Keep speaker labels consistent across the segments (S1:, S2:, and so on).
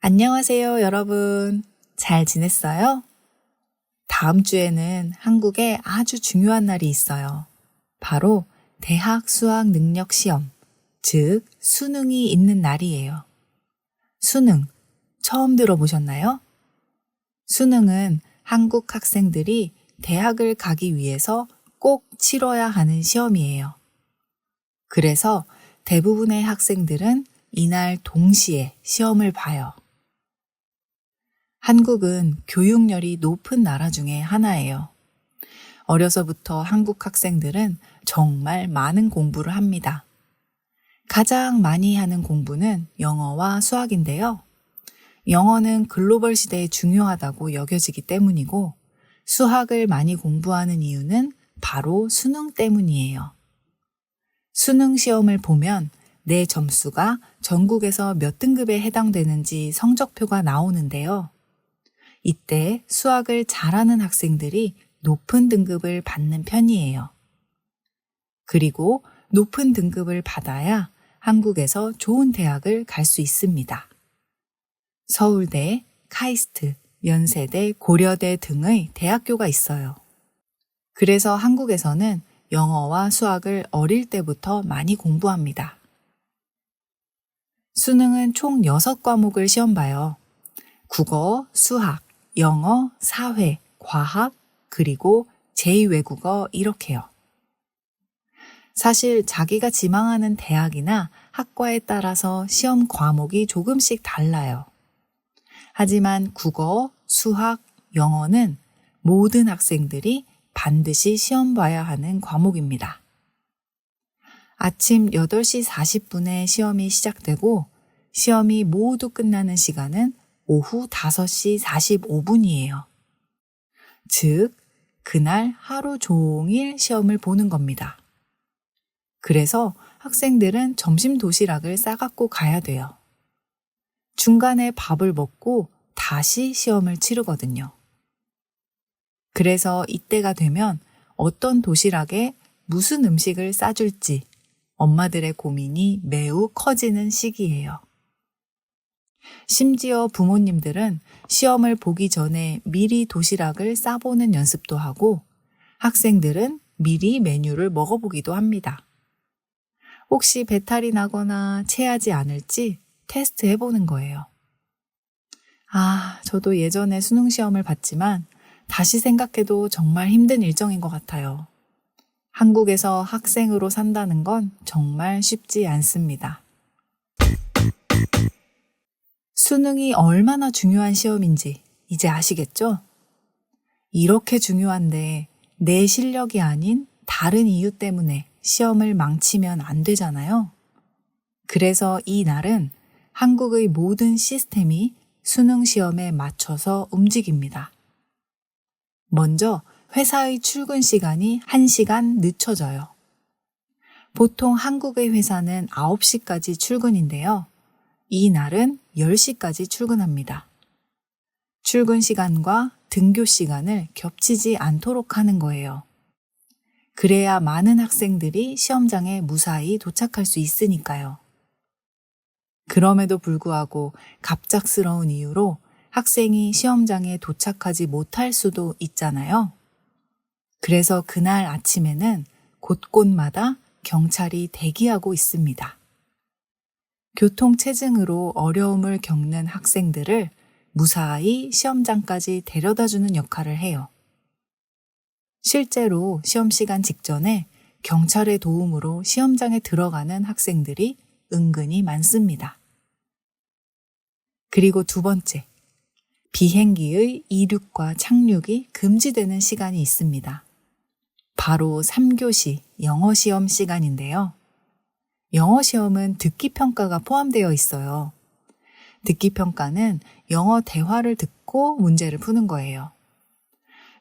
S1: 안녕하세요, 여러분. 잘 지냈어요? 다음 주에는 한국에 아주 중요한 날이 있어요. 바로 대학 수학 능력 시험, 즉 수능이 있는 날이에요. 수능, 처음 들어보셨나요? 수능은 한국 학생들이 대학을 가기 위해서 꼭 치러야 하는 시험이에요. 그래서 대부분의 학생들은 이날 동시에 시험을 봐요. 한국은 교육열이 높은 나라 중에 하나예요. 어려서부터 한국 학생들은 정말 많은 공부를 합니다. 가장 많이 하는 공부는 영어와 수학인데요. 영어는 글로벌 시대에 중요하다고 여겨지기 때문이고, 수학을 많이 공부하는 이유는 바로 수능 때문이에요. 수능 시험을 보면 내 점수가 전국에서 몇 등급에 해당되는지 성적표가 나오는데요. 이때 수학을 잘하는 학생들이 높은 등급을 받는 편이에요. 그리고 높은 등급을 받아야 한국에서 좋은 대학을 갈 수 있습니다. 서울대, 카이스트, 연세대, 고려대 등의 대학교가 있어요. 그래서 한국에서는 영어와 수학을 어릴 때부터 많이 공부합니다. 수능은 총 6과목을 시험 봐요. 국어, 수학, 영어, 사회, 과학, 그리고 제2외국어 이렇게요. 사실 자기가 지망하는 대학이나 학과에 따라서 시험 과목이 조금씩 달라요. 하지만 국어, 수학, 영어는 모든 학생들이 반드시 시험 봐야 하는 과목입니다. 아침 8시 40분에 시험이 시작되고 시험이 모두 끝나는 시간은 오후 5시 45분이에요. 즉, 그날 하루 종일 시험을 보는 겁니다. 그래서 학생들은 점심 도시락을 싸갖고 가야 돼요. 중간에 밥을 먹고 다시 시험을 치르거든요. 그래서 이때가 되면 어떤 도시락에 무슨 음식을 싸줄지 엄마들의 고민이 매우 커지는 시기예요. 심지어 부모님들은 시험을 보기 전에 미리 도시락을 싸보는 연습도 하고 학생들은 미리 메뉴를 먹어보기도 합니다. 혹시 배탈이 나거나 체하지 않을지 테스트 해보는 거예요. 저도 예전에 수능 시험을 봤지만 다시 생각해도 정말 힘든 일정인 것 같아요. 한국에서 학생으로 산다는 건 정말 쉽지 않습니다. 수능이 얼마나 중요한 시험인지 이제 아시겠죠? 이렇게 중요한데 내 실력이 아닌 다른 이유 때문에 시험을 망치면 안 되잖아요. 그래서 이 날은 한국의 모든 시스템이 수능 시험에 맞춰서 움직입니다. 먼저 회사의 출근 시간이 1시간 늦춰져요. 보통 한국의 회사는 9시까지 출근인데요. 이 날은 10시까지 출근합니다. 출근 시간과 등교 시간을 겹치지 않도록 하는 거예요. 그래야 많은 학생들이 시험장에 무사히 도착할 수 있으니까요. 그럼에도 불구하고 갑작스러운 이유로 학생이 시험장에 도착하지 못할 수도 있잖아요. 그래서 그날 아침에는 곳곳마다 경찰이 대기하고 있습니다. 교통체증으로 어려움을 겪는 학생들을 무사히 시험장까지 데려다주는 역할을 해요. 실제로 시험 시간 직전에 경찰의 도움으로 시험장에 들어가는 학생들이 은근히 많습니다. 그리고 두 번째, 비행기의 이륙과 착륙이 금지되는 시간이 있습니다. 바로 3교시 영어 시험 시간인데요. 영어 시험은 듣기 평가가 포함되어 있어요. 듣기 평가는 영어 대화를 듣고 문제를 푸는 거예요.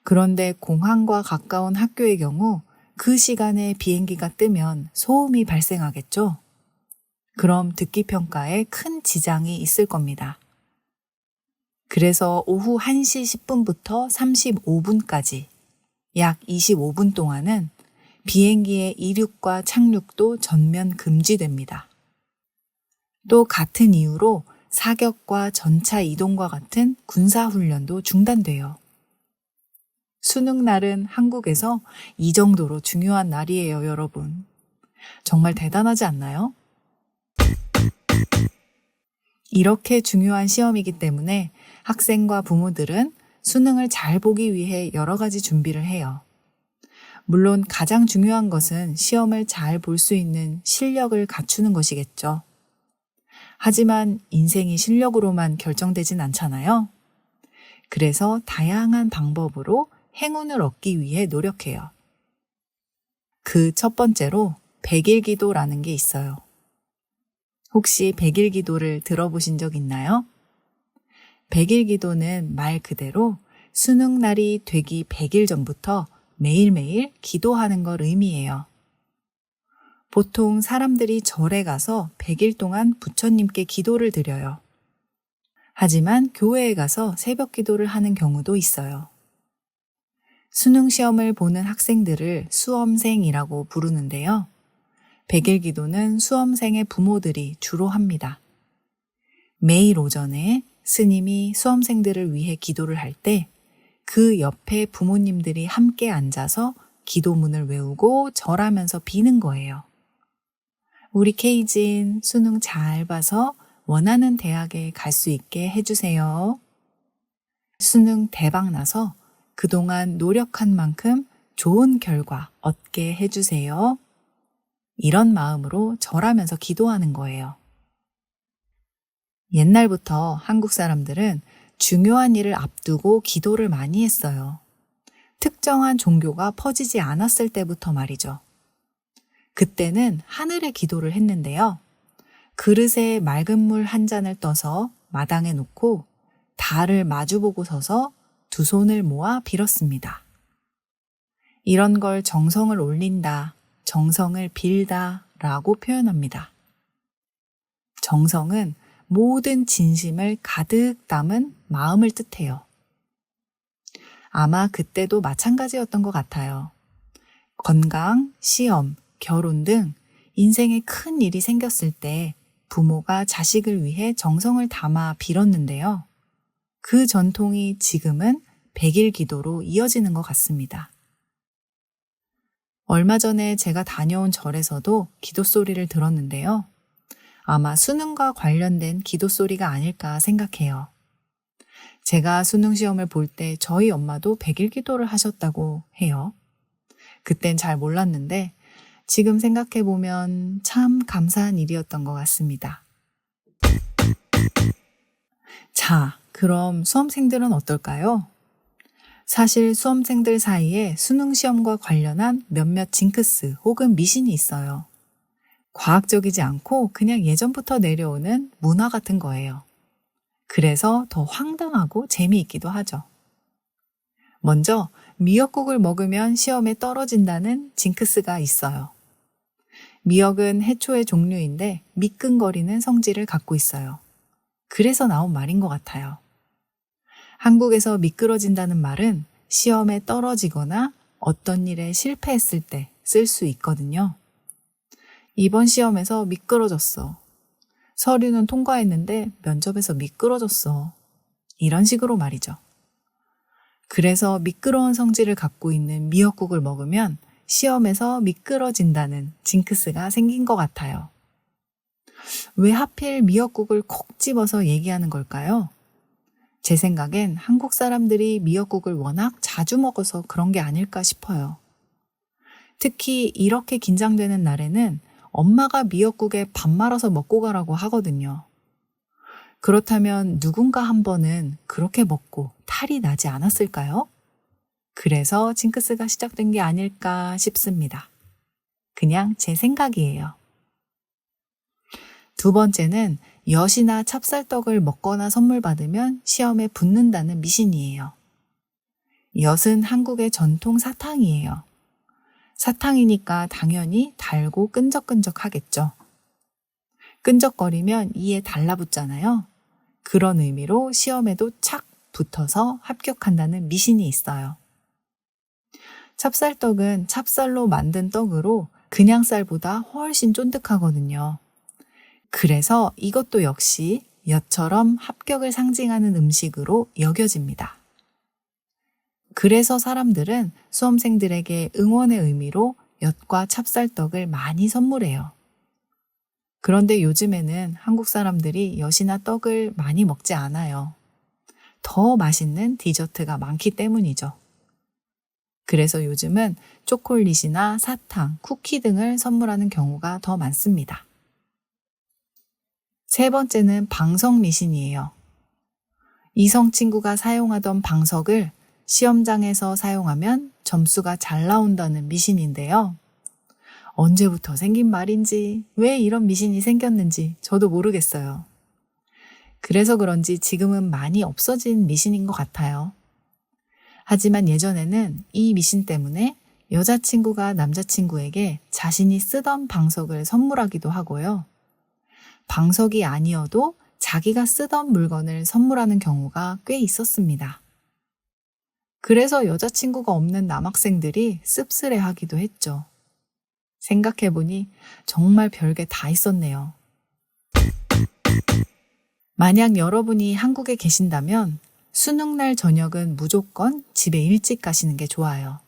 S1: 그런데 공항과 가까운 학교의 경우 그 시간에 비행기가 뜨면 소음이 발생하겠죠? 그럼 듣기 평가에 큰 지장이 있을 겁니다. 그래서 오후 1시 10분부터 35분까지 약 25분 동안은 비행기의 이륙과 착륙도 전면 금지됩니다. 또 같은 이유로 사격과 전차 이동과 같은 군사훈련도 중단돼요. 수능 날은 한국에서 이 정도로 중요한 날이에요, 여러분. 정말 대단하지 않나요? 이렇게 중요한 시험이기 때문에 학생과 부모들은 수능을 잘 보기 위해 여러 가지 준비를 해요. 물론 가장 중요한 것은 시험을 잘 볼 수 있는 실력을 갖추는 것이겠죠. 하지만 인생이 실력으로만 결정되진 않잖아요. 그래서 다양한 방법으로 행운을 얻기 위해 노력해요. 그 첫 번째로 100일 기도라는 게 있어요. 혹시 100일 기도를 들어보신 적 있나요? 100일 기도는 말 그대로 수능 날이 되기 100일 전부터 매일매일 기도하는 걸 의미해요. 보통 사람들이 절에 가서 100일 동안 부처님께 기도를 드려요. 하지만 교회에 가서 새벽 기도를 하는 경우도 있어요. 수능 시험을 보는 학생들을 수험생이라고 부르는데요. 100일 기도는 수험생의 부모들이 주로 합니다. 매일 오전에 스님이 수험생들을 위해 기도를 할 때 그 옆에 부모님들이 함께 앉아서 기도문을 외우고 절하면서 비는 거예요. 우리 케이진 수능 잘 봐서 원하는 대학에 갈 수 있게 해주세요. 수능 대박 나서 그동안 노력한 만큼 좋은 결과 얻게 해주세요. 이런 마음으로 절하면서 기도하는 거예요. 옛날부터 한국 사람들은 중요한 일을 앞두고 기도를 많이 했어요. 특정한 종교가 퍼지지 않았을 때부터 말이죠. 그때는 하늘에 기도를 했는데요. 그릇에 맑은 물 한 잔을 떠서 마당에 놓고 달을 마주보고 서서 두 손을 모아 빌었습니다. 이런 걸 정성을 올린다, 정성을 빌다 라고 표현합니다. 정성은 모든 진심을 가득 담은 마음을 뜻해요. 아마 그때도 마찬가지였던 것 같아요. 건강, 시험, 결혼 등 인생에 큰 일이 생겼을 때 부모가 자식을 위해 정성을 담아 빌었는데요. 그 전통이 지금은 100일 기도로 이어지는 것 같습니다. 얼마 전에 제가 다녀온 절에서도 기도 소리를 들었는데요. 아마 수능과 관련된 기도 소리가 아닐까 생각해요. 제가 수능 시험을 볼 때 저희 엄마도 100일 기도를 하셨다고 해요. 그땐 잘 몰랐는데 지금 생각해보면 참 감사한 일이었던 것 같습니다. 자, 그럼 수험생들은 어떨까요? 사실 수험생들 사이에 수능 시험과 관련한 몇몇 징크스 혹은 미신이 있어요. 과학적이지 않고 그냥 예전부터 내려오는 문화 같은 거예요. 그래서 더 황당하고 재미있기도 하죠. 먼저 미역국을 먹으면 시험에 떨어진다는 징크스가 있어요. 미역은 해초의 종류인데 미끈거리는 성질을 갖고 있어요. 그래서 나온 말인 것 같아요. 한국에서 미끄러진다는 말은 시험에 떨어지거나 어떤 일에 실패했을 때 쓸 수 있거든요. 이번 시험에서 미끄러졌어. 서류는 통과했는데 면접에서 미끄러졌어. 이런 식으로 말이죠. 그래서 미끄러운 성질을 갖고 있는 미역국을 먹으면 시험에서 미끄러진다는 징크스가 생긴 것 같아요. 왜 하필 미역국을 콕 집어서 얘기하는 걸까요? 제 생각엔 한국 사람들이 미역국을 워낙 자주 먹어서 그런 게 아닐까 싶어요. 특히 이렇게 긴장되는 날에는 엄마가 미역국에 밥 말아서 먹고 가라고 하거든요. 그렇다면 누군가 한 번은 그렇게 먹고 탈이 나지 않았을까요? 그래서 징크스가 시작된 게 아닐까 싶습니다. 그냥 제 생각이에요. 두 번째는 엿이나 찹쌀떡을 먹거나 선물 받으면 시험에 붙는다는 미신이에요. 엿은 한국의 전통 사탕이에요. 사탕이니까 당연히 달고 끈적끈적하겠죠. 끈적거리면 이에 달라붙잖아요. 그런 의미로 시험에도 착 붙어서 합격한다는 미신이 있어요. 찹쌀떡은 찹쌀로 만든 떡으로 그냥 쌀보다 훨씬 쫀득하거든요. 그래서 이것도 역시 엿처럼 합격을 상징하는 음식으로 여겨집니다. 그래서 사람들은 수험생들에게 응원의 의미로 엿과 찹쌀떡을 많이 선물해요. 그런데 요즘에는 한국 사람들이 엿이나 떡을 많이 먹지 않아요. 더 맛있는 디저트가 많기 때문이죠. 그래서 요즘은 초콜릿이나 사탕, 쿠키 등을 선물하는 경우가 더 많습니다. 세 번째는 방석 미신이에요. 이성 친구가 사용하던 방석을 시험장에서 사용하면 점수가 잘 나온다는 미신인데요. 언제부터 생긴 말인지, 왜 이런 미신이 생겼는지 저도 모르겠어요. 그래서 그런지 지금은 많이 없어진 미신인 것 같아요. 하지만 예전에는 이 미신 때문에 여자친구가 남자친구에게 자신이 쓰던 방석을 선물하기도 하고요. 방석이 아니어도 자기가 쓰던 물건을 선물하는 경우가 꽤 있었습니다. 그래서 여자친구가 없는 남학생들이 씁쓸해하기도 했죠. 생각해보니 정말 별게 다 있었네요. 만약 여러분이 한국에 계신다면 수능날 저녁은 무조건 집에 일찍 가시는 게 좋아요.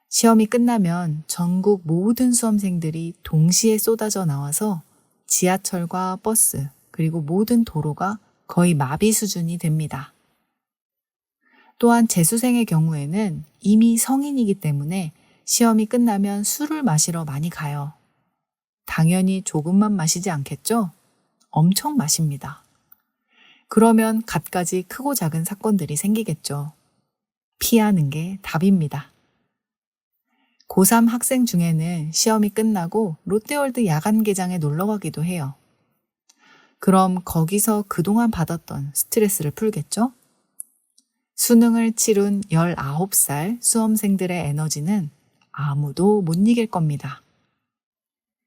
S1: 시험이 끝나면 전국 모든 수험생들이 동시에 쏟아져 나와서 지하철과 버스, 그리고 모든 도로가 거의 마비 수준이 됩니다. 또한 재수생의 경우에는 이미 성인이기 때문에 시험이 끝나면 술을 마시러 많이 가요. 당연히 조금만 마시지 않겠죠? 엄청 마십니다. 그러면 갖가지 크고 작은 사건들이 생기겠죠. 피하는 게 답입니다. 고3 학생 중에는 시험이 끝나고 롯데월드 야간 개장에 놀러 가기도 해요. 그럼 거기서 그동안 받았던 스트레스를 풀겠죠? 수능을 치룬 19살 수험생들의 에너지는 아무도 못 이길 겁니다.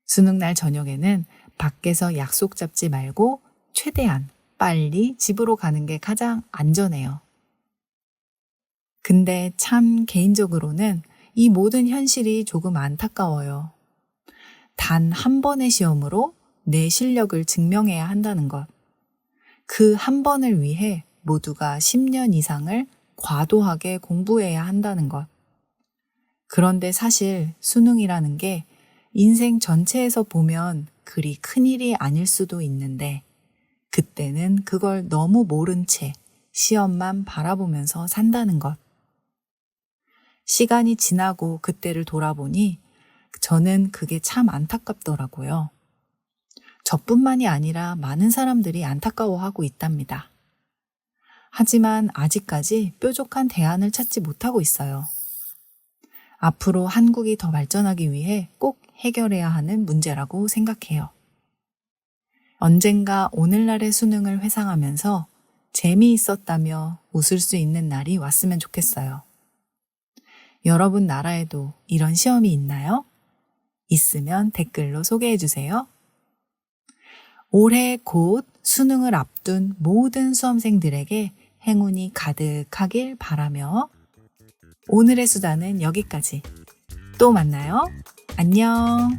S1: 수능날 저녁에는 밖에서 약속 잡지 말고 최대한 빨리 집으로 가는 게 가장 안전해요. 근데 참 개인적으로는 이 모든 현실이 조금 안타까워요. 단 한 번의 시험으로 내 실력을 증명해야 한다는 것. 그 한 번을 위해 모두가 10년 이상을 과도하게 공부해야 한다는 것. 그런데 사실 수능이라는 게 인생 전체에서 보면 그리 큰일이 아닐 수도 있는데 그때는 그걸 너무 모른 채 시험만 바라보면서 산다는 것. 시간이 지나고 그때를 돌아보니 저는 그게 참 안타깝더라고요. 저뿐만이 아니라 많은 사람들이 안타까워하고 있답니다. 하지만 아직까지 뾰족한 대안을 찾지 못하고 있어요. 앞으로 한국이 더 발전하기 위해 꼭 해결해야 하는 문제라고 생각해요. 언젠가 오늘날의 수능을 회상하면서 재미있었다며 웃을 수 있는 날이 왔으면 좋겠어요. 여러분 나라에도 이런 시험이 있나요? 있으면 댓글로 소개해 주세요. 올해 곧 수능을 앞둔 모든 수험생들에게 행운이 가득하길 바라며 오늘의 수다는 여기까지. 또 만나요. 안녕.